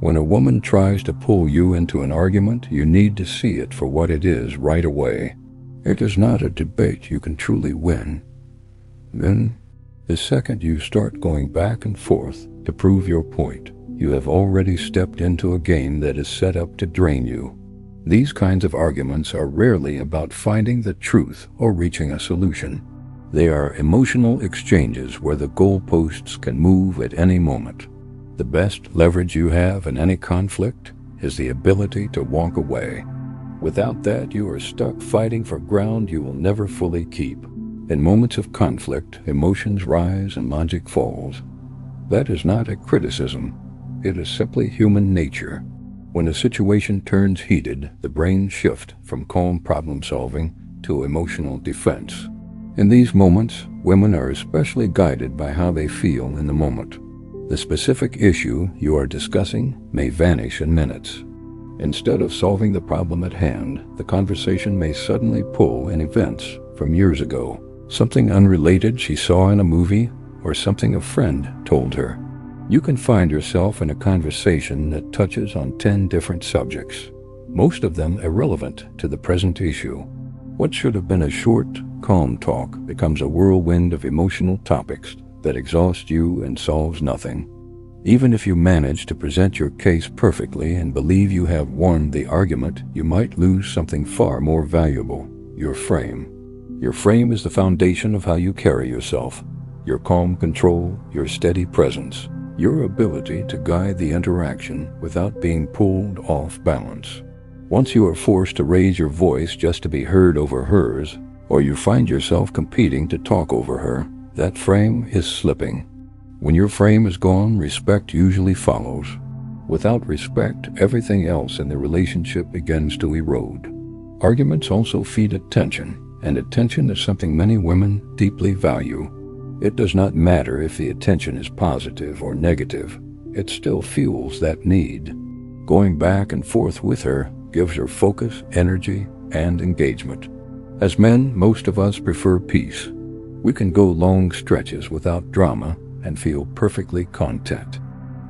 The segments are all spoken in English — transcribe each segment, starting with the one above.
When a woman tries to pull you into an argument, you need to see it for what it is right away. It is not a debate you can truly win. Then, the second you start going back and forth to prove your point, you have already stepped into a game that is set up to drain you. These kinds of arguments are rarely about finding the truth or reaching a solution. They are emotional exchanges where the goalposts can move at any moment. The best leverage you have in any conflict is the ability to walk away. Without that, you are stuck fighting for ground you will never fully keep. In moments of conflict, emotions rise and logic falls. That is not a criticism. It is simply human nature. When a situation turns heated, the brain shifts from calm problem-solving to emotional defense. In these moments, women are especially guided by how they feel in the moment. The specific issue you are discussing may vanish in minutes. Instead of solving the problem at hand, the conversation may suddenly pull in events from years ago, something unrelated she saw in a movie, or something a friend told her. You can find yourself in a conversation that touches on 10 different subjects, most of them irrelevant to the present issue. What should have been a short, calm talk becomes a whirlwind of emotional topics that exhausts you and solves nothing. Even if you manage to present your case perfectly and believe you have won the argument, you might lose something far more valuable: your frame. Your frame is the foundation of how you carry yourself, your calm control, your steady presence, your ability to guide the interaction without being pulled off balance. Once you are forced to raise your voice just to be heard over hers, or you find yourself competing to talk over her, that frame is slipping. When your frame is gone, respect usually follows. Without respect, everything else in the relationship begins to erode. Arguments also feed attention, and attention is something many women deeply value. It does not matter if the attention is positive or negative. It still fuels that need. Going back and forth with her gives her focus, energy, and engagement. As men, most of us prefer peace. We can go long stretches without drama and feel perfectly content.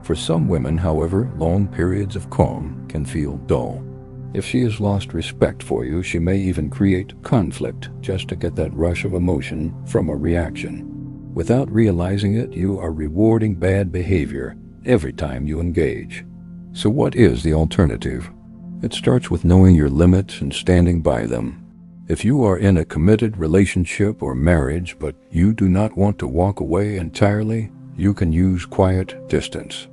For some women, however, long periods of calm can feel dull. If she has lost respect for you, she may even create conflict just to get that rush of emotion from a reaction. Without realizing it, you are rewarding bad behavior every time you engage. So what is the alternative? It starts with knowing your limits and standing by them. If you are in a committed relationship or marriage, but you do not want to walk away entirely, you can use quiet distance.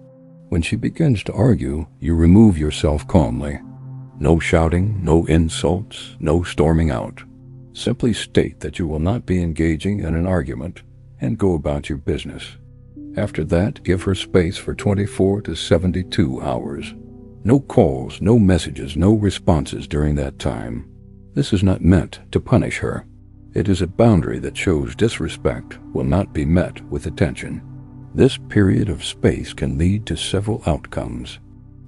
When she begins to argue, you remove yourself calmly. No shouting, no insults, no storming out. Simply state that you will not be engaging in an argument and go about your business. After that, give her space for 24 to 72 hours. No calls, no messages, no responses during that time. This is not meant to punish her. It is a boundary that shows disrespect will not be met with attention. This period of space can lead to several outcomes.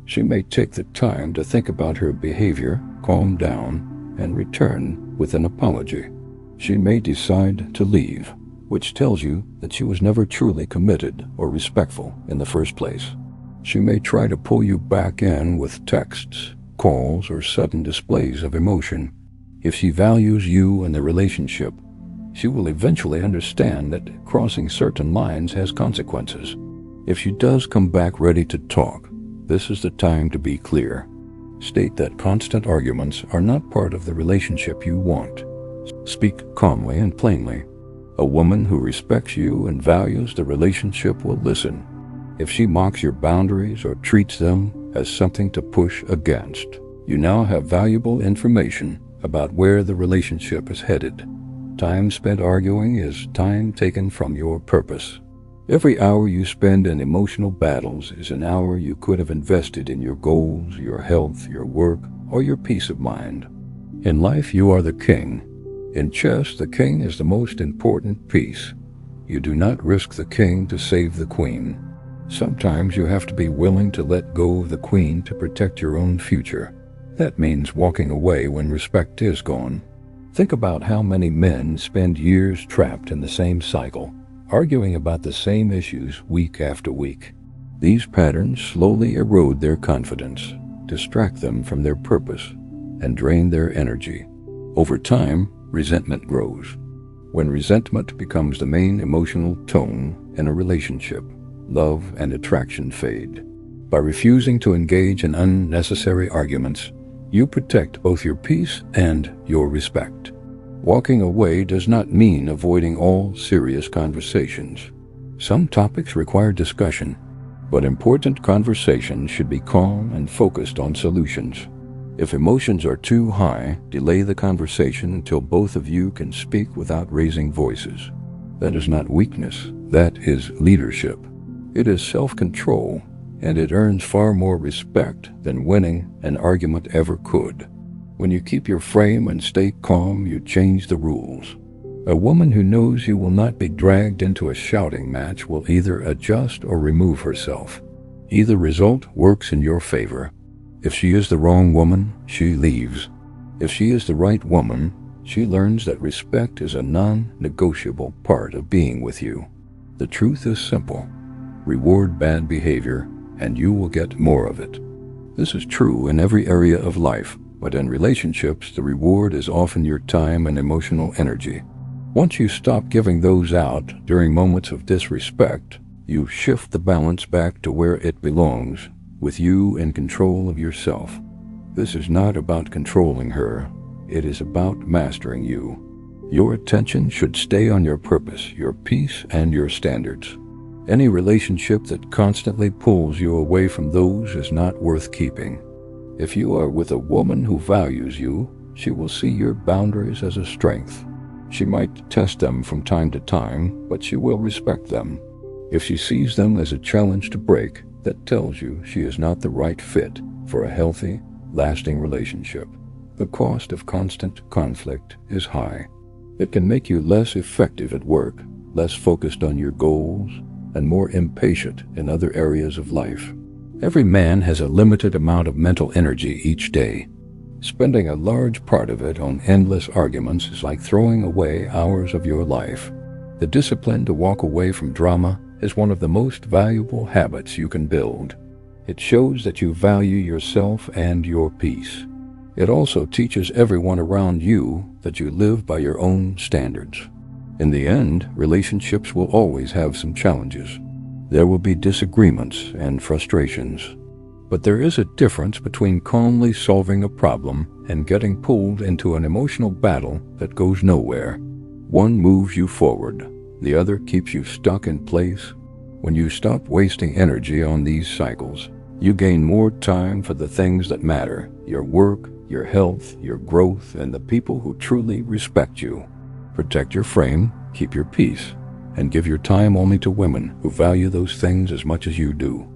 She may take the time to think about her behavior, calm down, and return with an apology. She may decide to leave, which tells you that she was never truly committed or respectful in the first place. She may try to pull you back in with texts, calls, or sudden displays of emotion. If she values you and the relationship, she will eventually understand that crossing certain lines has consequences. If she does come back ready to talk, this is the time to be clear. State that constant arguments are not part of the relationship you want. Speak calmly and plainly. A woman who respects you and values the relationship will listen. If she mocks your boundaries or treats them as something to push against, you now have valuable information about where the relationship is headed. Time spent arguing is time taken from your purpose. Every hour you spend in emotional battles is an hour you could have invested in your goals, your health, your work, or your peace of mind. In life, you are the king. In chess, the king is the most important piece. You do not risk the king to save the queen. Sometimes you have to be willing to let go of the queen to protect your own future. That means walking away when respect is gone. Think about how many men spend years trapped in the same cycle, arguing about the same issues week after week. These patterns slowly erode their confidence, distract them from their purpose, and drain their energy. Over time, resentment grows. When resentment becomes the main emotional tone in a relationship, love and attraction fade. By refusing to engage in unnecessary arguments, you protect both your peace and your respect. Walking away does not mean avoiding all serious conversations. Some topics require discussion, but important conversations should be calm and focused on solutions. If emotions are too high, delay the conversation until both of you can speak without raising voices. That is not weakness, that is leadership. It is self-control, and it earns far more respect than winning an argument ever could. When you keep your frame and stay calm, you change the rules. A woman who knows you will not be dragged into a shouting match will either adjust or remove herself. Either result works in your favor. If she is the wrong woman, she leaves. If she is the right woman, she learns that respect is a non-negotiable part of being with you. The truth is simple. Reward bad behavior, and you will get more of it. This is true in every area of life, but in relationships, the reward is often your time and emotional energy. Once you stop giving those out during moments of disrespect, you shift the balance back to where it belongs, with you in control of yourself. This is not about controlling her. It is about mastering you. Your attention should stay on your purpose, your peace, and your standards. Any relationship that constantly pulls you away from those is not worth keeping. If you are with a woman who values you, she will see your boundaries as a strength. She might test them from time to time, but she will respect them. If she sees them as a challenge to break, that tells you she is not the right fit for a healthy, lasting relationship. The cost of constant conflict is high. It can make you less effective at work, less focused on your goals, and more impatient in other areas of life. Every man has a limited amount of mental energy each day. Spending a large part of it on endless arguments is like throwing away hours of your life. The discipline to walk away from drama is one of the most valuable habits you can build. It shows that you value yourself and your peace. It also teaches everyone around you that you live by your own standards. In the end, relationships will always have some challenges. There will be disagreements and frustrations. But there is a difference between calmly solving a problem and getting pulled into an emotional battle that goes nowhere. One moves you forward. The other keeps you stuck in place. When you stop wasting energy on these cycles, you gain more time for the things that matter: your work, your health, your growth, and the people who truly respect you. Protect your frame, keep your peace, and give your time only to women who value those things as much as you do.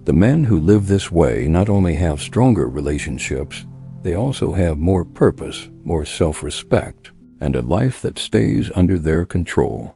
The men who live this way not only have stronger relationships, they also have more purpose, more self-respect, and a life that stays under their control.